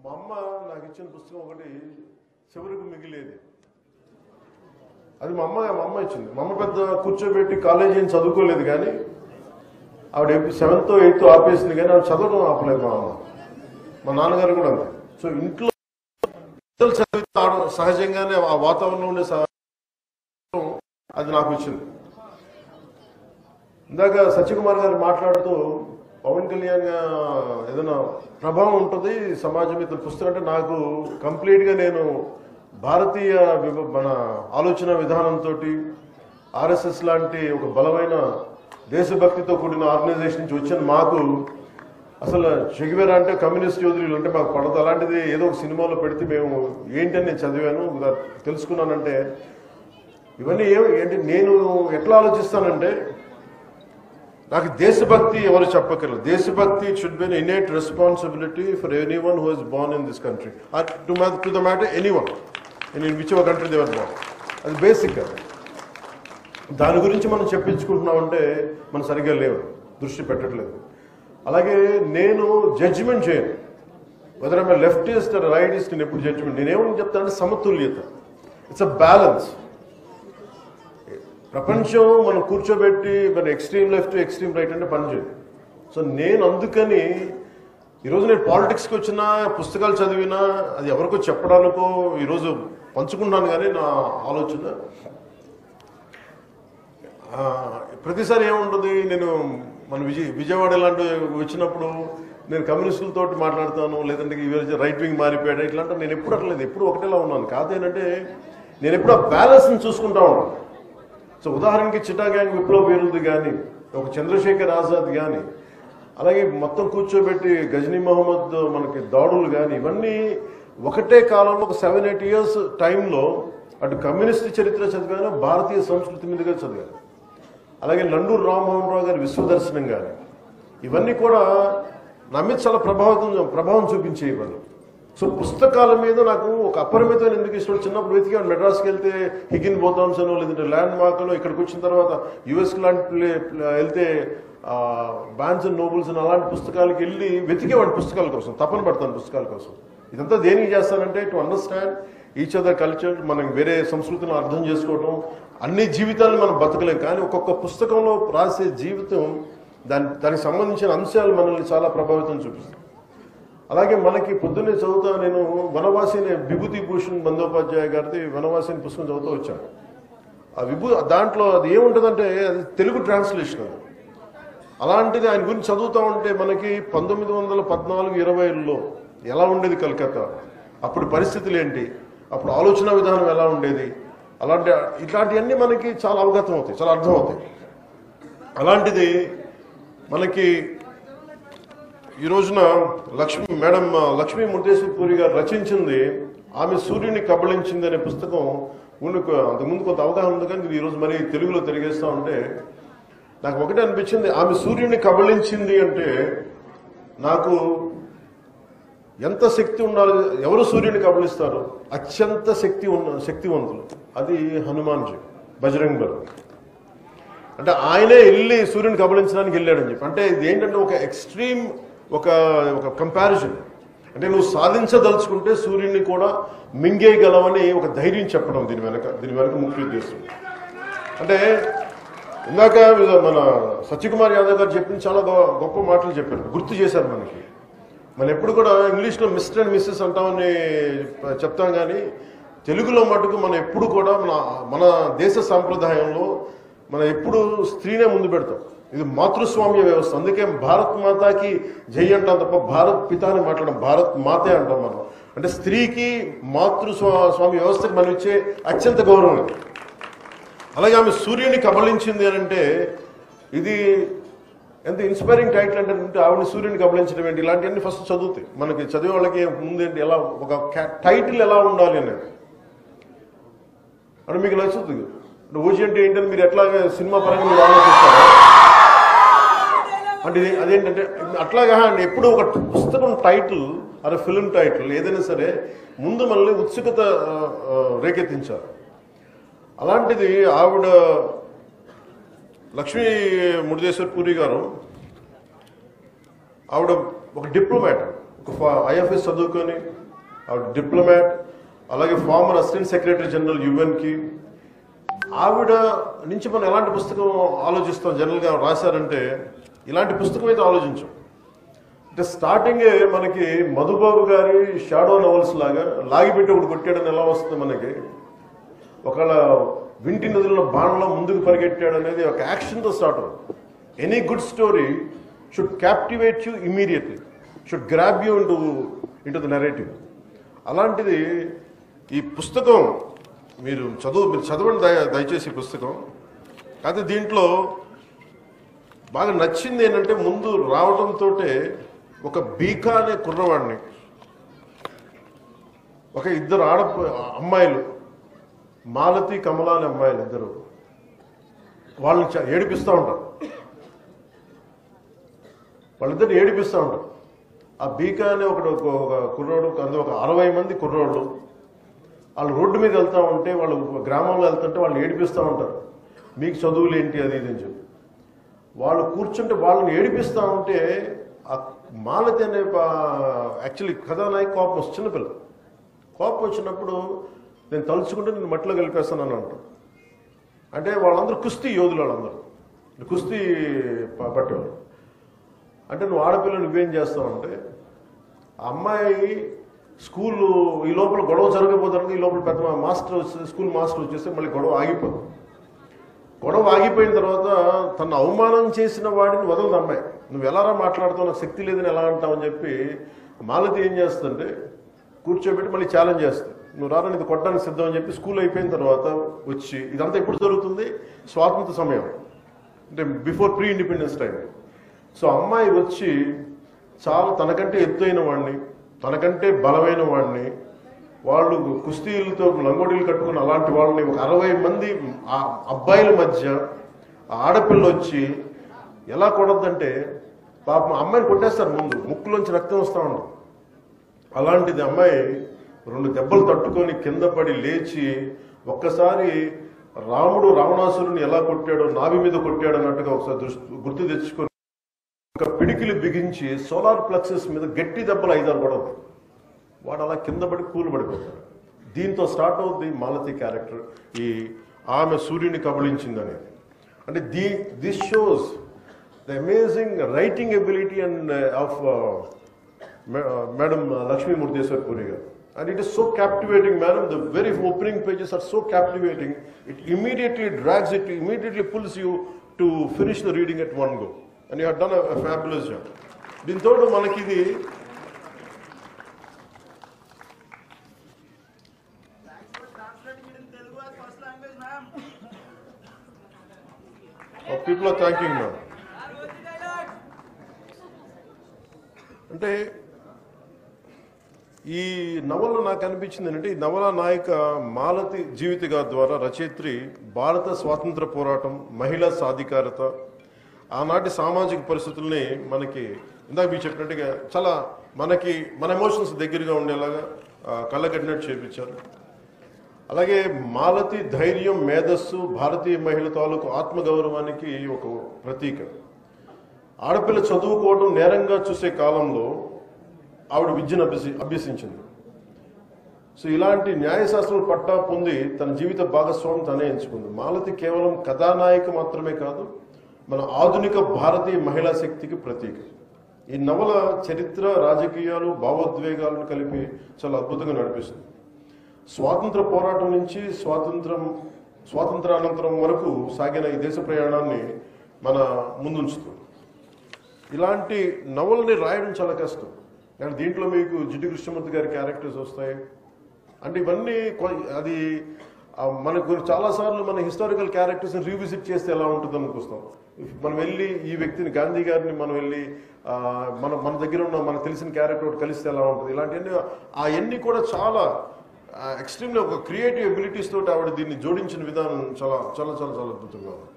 మా అమ్మ నాకు ఇచ్చిన పుస్తకం ఒకటి చివరికి మిగిలేది. అది మా అమ్మ ఇచ్చింది. మా అమ్మ పెద్ద కూర్చోబెట్టి కాలేజీ అని చదువుకోలేదు, కానీ ఆవిడ 7th 8th ఆపేసింది, కానీ ఆవిడ చదవడం ఆపలేదు మా అమ్మ. మా నాన్నగారు కూడా అంతే. సో ఇంట్లో చదివితే సహజంగానే ఆ వాతావరణంలో ఉండే అది నాకు ఇచ్చింది. ఇందాక సత్యకుమార్ గారు మాట్లాడుతూ పవన్ కళ్యాణ్ ఏదైనా ప్రభావం ఉంటుంది సమాజం ఇతర పుస్తకం అంటే, నాకు కంప్లీట్గా నేను భారతీయ మన ఆలోచన విధానంతో ఆర్ఎస్ఎస్ లాంటి ఒక బలమైన దేశభక్తితో కూడిన ఆర్గనైజేషన్ నుంచి వచ్చిన మాకు అసలు చెగివేరా అంటే కమ్యూనిస్ట్ యోధులు అంటే మాకు పడదు. అలాంటిది ఏదో ఒక సినిమాలో పెడితే మేము ఏంటని నేను చదివాను, తెలుసుకున్నానంటే ఇవన్నీ ఏంటి నేను ఎట్లా ఆలోచిస్తానంటే, నాకు దేశభక్తి ఎవరు చెప్పగలరు. దేశభక్తి should be innate responsibility for anyone who is Born in this country to the matter anyone in which ever country they were born. అది బేసిక్. దాని గురించి మనం చెప్పించుకుంటున్నామంటే మనం సరిగ్గా లేవు, దృష్టి పెట్టట్లేదు. అలాగే నేను జడ్జిమెంట్ చేయను whether I'm leftist or rightist. నేను ఎప్పుడు జడ్జిమెంట్ నేనేమని చెప్తానంటే సమతుల్యత. It's a balance. ప్రపంచం మనం కూర్చోబెట్టి మన ఎక్స్ట్రీమ్ లెఫ్ట్ ఎక్స్ట్రీమ్ రైట్ అంటే పనిచేయదు. సో నేను అందుకని ఈరోజు నేను పాలిటిక్స్కి వచ్చినా పుస్తకాలు చదివినా అది ఎవరికో చెప్పడానికో ఈరోజు పంచుకుంటాను, కానీ నా ఆలోచన ప్రతిసారి ఏముంటుంది, నేను మన విజయవాడ లాంటి వచ్చినప్పుడు నేను కమ్యూనిస్టులతో మాట్లాడతాను, లేదంటే రైట్ వింగ్ మారిపోయాడు ఇట్లాంటి నేను ఎప్పుడు అట్లేదు, ఎప్పుడు ఒకటేలా ఉన్నాను. కాదేంటంటే నేను ఎప్పుడు ఆ బ్యాలెన్స్ని చూసుకుంటా ఉన్నాను. సో ఉదాహరణకి చిటా గ్యాంగ్ విప్లవ వీరులది కానీ, ఒక చంద్రశేఖర్ ఆజాద్ కానీ, అలాగే మొత్తం కూర్చోబెట్టి గజనీ మహమ్మద్ మనకి దాడులు కానీ, ఇవన్నీ ఒకటే కాలంలో ఒక 7-8 years టైంలో అటు కమ్యూనిస్ట్ చరిత్ర చదివాను, భారతీయ సంస్కృతి మీదుగా చదివాను. అలాగే నండూరు రామ్మోహన్ రావు గారి విశ్వదర్శనం కానీ, ఇవన్నీ కూడా నా మీద చాలా ప్రభావం చూపించే ఇవన్నీ. సో పుస్తకాల మీద నాకు ఒక అపరిమితమైన ఎందుకు ఇష్టం. చిన్నప్పుడు వెతికాను, మెడ్రాస్కి వెళ్తే హిగిన్ బోథామ్స్ అనో లేదంటే ల్యాండ్ మార్క్లో, ఇక్కడికి వచ్చిన తర్వాత యుఎస్ లాంటి వెళ్తే బాన్స్ అండ్ నోబుల్స్ అని అలాంటి పుస్తకాలకి వెళ్ళి వెతికేవాడి పుస్తకాల కోసం, తపన పడతాను పుస్తకాల కోసం. ఇదంతా దేనికి చేస్తానంటే to understand each other culture, మనం వేరే సంస్కృతిని అర్థం చేసుకోవడం. అన్ని జీవితాలను మనం బతకలేం, కానీ ఒక్కొక్క పుస్తకంలో రాసే జీవితం దానికి సంబంధించిన అంశాలు మనల్ని చాలా ప్రభావితం చూపిస్తాయి. అలాగే మనకి పొద్దున్నే చదువుతా నేను వనవాసి విభూతి భూషణ్ బందోపాధ్యాయ గారిది వనవాసి పుస్తకం చదువుతూ వచ్చాను. ఆ దాంట్లో అది ఏముంటుందంటే అది తెలుగు ట్రాన్స్లేషన్. అది అలాంటిది ఆయన గురించి చదువుతూ ఉంటే మనకి 1914-20లో ఎలా ఉండేది కలకత్తా, అప్పుడు పరిస్థితులు ఏంటి, అప్పుడు ఆలోచన విధానం ఎలా ఉండేది, ఇట్లాంటివన్నీ మనకి చాలా అవగతం అవుతాయి, చాలా అర్థమవుతాయి. అలాంటిది మనకి ఈ రోజున మేడం లక్ష్మీ ముర్దేశ్వరి గారు రచించింది ఆమె సూర్యుని కబళించింది అనే పుస్తకం అంతకుముందు కొంత అవగాహన ఉంది, కానీ ఈరోజు మరి తెలుగులో తిరిగేస్తా ఉంటే నాకు ఒకటే అనిపించింది, ఆమె సూర్యుని కబళించింది అంటే నాకు ఎంత శక్తి ఉండాలి. ఎవరు సూర్యుని కబళిస్తారు? అత్యంత శక్తివంతులు. అది హనుమాన్జీ, బజరంగ్ బలి. అంటే ఆయనే వెళ్ళి సూర్యుని కబళించడానికి వెళ్ళాడని చెప్పి. అంటే ఇది ఏంటంటే ఒక ఎక్స్ట్రీమ్ ఒక కంపారిజన్. అంటే నువ్వు సాధించదలుచుకుంటే సూర్యుని కూడా మింగేయగలవని ఒక ధైర్యం చెప్పడం దీని వెనక ముఖ్య ఉద్దేశం. అంటే ఇందాక మన సత్యకుమార్ యాదవ్ గారు చెప్పిన చాలా గొప్ప మాటలు చెప్పారు, గుర్తు చేశారు మనకి. మనం ఎప్పుడు కూడా ఇంగ్లీష్లో మిస్టర్ అండ్ మిస్సెస్ అంటామని చెప్తాం, కానీ తెలుగులో మటుకు మనం ఎప్పుడు కూడా మన దేశ సాంప్రదాయంలో మనం ఎప్పుడు స్త్రీనే ముందు పెడతాం. ఇది మాతృస్వామ్య వ్యవస్థ. అందుకే భారత్ మాతాకి జై అంటాం తప్ప భారత్ పితాని మాట్లాడడం, భారత్ మాతే అంటాం మనం. అంటే స్త్రీకి మాతృస్వామ్య వ్యవస్థకి మనం ఇచ్చే అత్యంత గౌరవం. అలాగే ఆమె సూర్యుని కబళించింది అని అంటే ఇది ఎంత ఇన్స్పైరింగ్ టైటిల్ అంటే ఆవిడని సూర్యుని కబళించడం ఏంటి, ఇలాంటివన్నీ ఫస్ట్ చదువుతాయి. మనకి చదివే వాళ్ళకి ముందేంటి ఎలా ఒక టైటిల్ ఎలా ఉండాలి అనేది అంటే మీకు నచ్చుతుంది. ఓజీ అంటే ఏంటని మీరు ఎట్లా సినిమా పరంగా మీరు ఆలోచిస్తారా అంటే అదేంటంటే అట్లాగా ఎప్పుడు ఒక పుస్తకం టైటిల్ అదే ఫిల్మ్ టైటిల్ ఏదైనా సరే ముందు మనల్ని ఉత్సుకత రేకెత్తించారు. అలాంటిది ఆవిడ లక్ష్మీ ముర్దేశ్వర్ పూరి గారు ఆవిడ ఒక డిప్లొమాట్, ఒక ఐఎఫ్ఎస్ చదువుకొని ఆవిడ డిప్లొమాట్, అలాగే ఫార్మర్ అసిస్టెంట్ సెక్రటరీ జనరల్ యుఎన్కి. ఆవిడ నుంచి మనం ఎలాంటి పుస్తకం ఆలోచిస్తాం జనరల్గా రాశారంటే ఇలాంటి పుస్తకం అయితే ఆలోచించాం. అంటే స్టార్టింగే మనకి మధుబాబు గారి షాడో నవల్స్ లాగా లాగిపెట్టి ఒకటి కొట్టాడని ఎలా వస్తుంది మనకి, ఒకవేళ వింటి నదుల బాణంలో ముందుకు పరిగెట్టాడు అనేది ఒక యాక్షన్తో స్టార్ట్ అవుతుంది. Any good story should captivate you immediately, should grab you into the narrative. అలాంటిది ఈ పుస్తకం మీరు చదవండి దయచేసి ఈ పుస్తకం. అయితే దీంట్లో బాగా నచ్చింది ఏంటంటే ముందు రావడంతో ఒక బీకా అనే కుర్రవాడిని, ఒక ఇద్దరు అమ్మాయిలు, మాలతి కమల అనే అమ్మాయిలు ఇద్దరు, వాళ్ళని ఏడిపిస్తూ ఉంటారు. వాళ్ళిద్దరిని ఏడిపిస్తూ ఉంటారు. ఆ బీకా అనే ఒక కుర్రోడు, అందులో ఒక 60 మంది కుర్రోళ్ళు, వాళ్ళు రోడ్డు మీద వెళ్తూ ఉంటే, వాళ్ళు గ్రామంలో వెళ్తుంటే వాళ్ళని ఏడిపిస్తూ ఉంటారు. మీకు చదువులు ఏంటి అది ఇది అని చెప్పి వాళ్ళు కూర్చుంటే వాళ్ళని ఏడిపిస్తూ ఉంటే ఆ మాలతి అనే యాక్చువల్లీ కథానాయకు కోపం వస్తుంది. చిన్నపిల్ల కోపం వచ్చినప్పుడు నేను తలుచుకుంటే నేను మట్టిలో కలిపేస్తానని అంటాను. అంటే వాళ్ళందరూ కుస్తీ యోధులు, వాళ్ళందరూ కుస్తీ పట్టేవాళ్ళు. అంటే నువ్వు ఆడపిల్ల నువ్వేం చేస్తావంటే, ఆ అమ్మాయి స్కూలు ఈ లోపల గొడవ జరగబోతుంది, ఈ లోపల పెద్ద మాస్టర్ స్కూల్ మాస్టర్ వచ్చేస్తే మళ్ళీ గొడవ ఆగిపోదు. గొడవ ఆగిపోయిన తర్వాత తను అవమానం చేసిన వాడిని వదలదు అమ్మాయి. నువ్వు ఎలారా మాట్లాడుతావు, నాకు శక్తి లేదని ఎలా అంటావని చెప్పి మాలతి ఏం చేస్తుంటే కూర్చోబెట్టి మళ్ళీ ఛాలెంజ్ చేస్తుంది. నువ్వు రారా, ఇది కొట్టడానికి సిద్ధం అని చెప్పి స్కూల్ అయిపోయిన తర్వాత వచ్చి, ఇదంతా ఎప్పుడు జరుగుతుంది, స్వాతంత్ర సమయం అంటే before pre independence time. So అమ్మాయి వచ్చి చాలా తనకంటే ఎత్తైన వాడిని, తనకంటే బలమైన వాడిని, వాళ్ళు కుస్తీలతో లంగోడీలు కట్టుకుని అలాంటి వాళ్ళని ఒక 60 మంది అబ్బాయిల మధ్య ఆడపిల్ల వచ్చి ఎలా కొడద్దంటే పాపం అమ్మాయిని కొట్టేస్తారు, ముందు ముక్కులోంచి రక్తం వస్తూ ఉంటుంది. అలాంటిది అమ్మాయి 2 దెబ్బలు తట్టుకొని కింద పడి లేచి ఒక్కసారి రాముడు రావణాసురుని ఎలా కొట్టాడో, నాభి మీద కొట్టాడు అన్నట్టుగా ఒకసారి గుర్తు తెచ్చుకొని ఒక పిడికిలు బిగించి సోలార్ ప్లెక్సెస్ మీద గట్టి దెబ్బలు 5-6 కొడదు. వాడు అలా కింద పడి కూలు పడిపోతాడు. దీంతో స్టార్ట్ అవుద్ది మాలతి క్యారెక్టర్, ఈ ఆమె సూర్యుని కబళించిందని. అంటే this shows the amazing writing ability and of madam Lakshmi Murdeshwar garu. And it is so captivating, madam. The very opening pages are so captivating. It immediately drags it, immediately pulls you to finish the reading at one go. And you have done a fabulous job. Dinto manaki idi people are thanking me. అంటే ఈ నవలలో నాకు అనిపించింది ఏంటంటే, ఈ నవల నాయిక మాలతి జీవిత ద్వారా రచయిత్రి భారత స్వాతంత్ర పోరాటం, మహిళా సాధికారత, ఆనాటి సామాజిక పరిస్థితుల్ని మనకి ఇందాక మీరు చెప్పినట్టుగా చాలా మన ఎమోషన్స్ దగ్గరగా ఉండేలాగా కళ్ళగట్టినట్టు చేపించారు. అలాగే మాలతి ధైర్యం, మేధస్సు, భారతీయ మహిళ తాలూకు ఆత్మగౌరవానికి ఒక ప్రతీక. ఆడపిల్ల చదువుకోవడం నేరంగా చూసే కాలంలో ఆవిడ విద్యను అభ్యసించింది. సో ఇలాంటి న్యాయశాస్త్రం పట్టా పొంది తన జీవిత భాగస్వామి తనే ఎంచుకుంది. మాలతి కేవలం కథానాయిక మాత్రమే కాదు, మన ఆధునిక భారతీయ మహిళా శక్తికి ప్రతీక. ఈ నవల చరిత్ర, రాజకీయాలు, భావోద్వేగాలను కలిపి చాలా అద్భుతంగా నడిపిస్తుంది. స్వాతంత్ర పోరాటం నుంచి స్వాతంత్రానంతరం వరకు సాగిన ఈ దేశ ప్రయాణాన్ని మన ముందుంచుతుంది. ఇలాంటి నవలని రాయడం చాలా కష్టం. కానీ దీంట్లో మీకు జిడ్డు కృష్ణమూర్తి గారి క్యారెక్టర్స్ వస్తాయి. అంటే ఇవన్నీ అది మనకు చాలాసార్లు మన హిస్టారికల్ క్యారెక్టర్స్ని రీవిజిట్ చేస్తే ఎలా ఉంటుంది అనుకొస్తాం. మనం వెళ్ళి ఈ వ్యక్తిని, గాంధీ గారిని మనం వెళ్ళి మన దగ్గర ఉన్న మనకు తెలిసిన క్యారెక్టర్ ఒకటి కలిస్తే ఎలా ఉంటుంది, ఇలాంటివన్నీ అవన్నీ కూడా చాలా ఎక్స్ట్రీమ్లీ ఒక క్రియేటివ్ ఎబిలిటీస్ తోటి ఆవిడ దీన్ని జోడించిన విధానం చాలా చాలా చాలా చాలా అద్భుతంగా ఉంది.